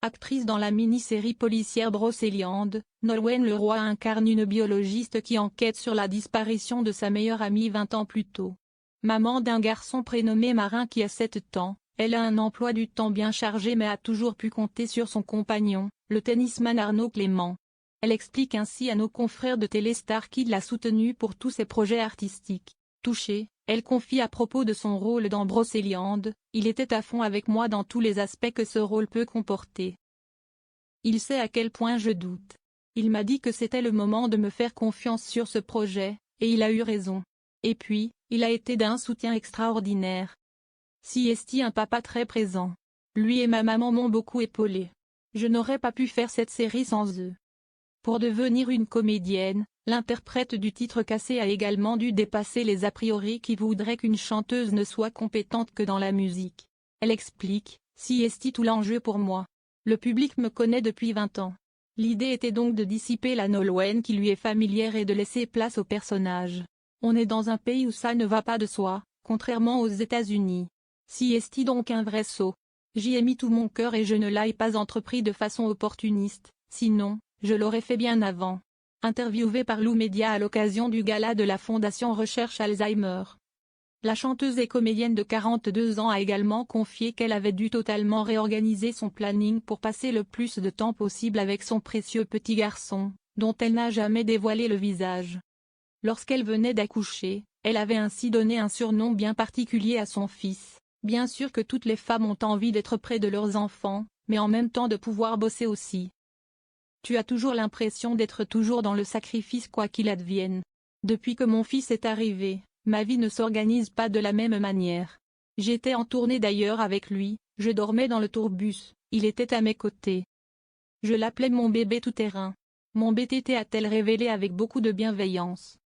Actrice dans la mini-série policière Brocéliande, Nolwenn Leroy incarne une biologiste qui enquête sur la disparition de sa meilleure amie 20 ans plus tôt. Maman d'un garçon prénommé Marin qui a 7 ans, elle a un emploi du temps bien chargé mais a toujours pu compter sur son compagnon, le tennisman Arnaud Clément. Elle explique ainsi à nos confrères de Téléstar qu'il l'a soutenue pour tous ses projets artistiques. Touchée, elle confie à propos de son rôle dans Brocéliande, « Il était à fond avec moi dans tous les aspects que ce rôle peut comporter. Il sait à quel point je doute. Il m'a dit que c'était le moment de me faire confiance sur ce projet, et il a eu raison. Et puis, il a été d'un soutien extraordinaire. Si est un papa très présent. Lui et ma maman m'ont beaucoup épaulé. Je n'aurais pas pu faire cette série sans eux. » Pour devenir une comédienne, l'interprète du titre cassé a également dû dépasser les a priori qui voudraient qu'une chanteuse ne soit compétente que dans la musique. Elle explique, « Si est tout l'enjeu pour moi. Le public me connaît depuis 20 ans. L'idée était donc de dissiper la Nolwenn qui lui est familière et de laisser place au personnage. On est dans un pays où ça ne va pas de soi, contrairement aux États-Unis. Si est donc un vrai saut. J'y ai mis tout mon cœur et je ne l'ai pas entrepris de façon opportuniste, sinon, je l'aurais fait bien avant. » Interviewée par Lou Média à l'occasion du gala de la Fondation Recherche Alzheimer. La chanteuse et comédienne de 42 ans a également confié qu'elle avait dû totalement réorganiser son planning pour passer le plus de temps possible avec son précieux petit garçon, dont elle n'a jamais dévoilé le visage. Lorsqu'elle venait d'accoucher, elle avait ainsi donné un surnom bien particulier à son fils. Bien sûr que toutes les femmes ont envie d'être près de leurs enfants, mais en même temps de pouvoir bosser aussi. Tu as toujours l'impression d'être toujours dans le sacrifice quoi qu'il advienne. Depuis que mon fils est arrivé, ma vie ne s'organise pas de la même manière. J'étais en tournée d'ailleurs avec lui, je dormais dans le tourbus, il était à mes côtés. Je l'appelais mon bébé tout-terrain. Mon BTT a-t-elle révélé avec beaucoup de bienveillance.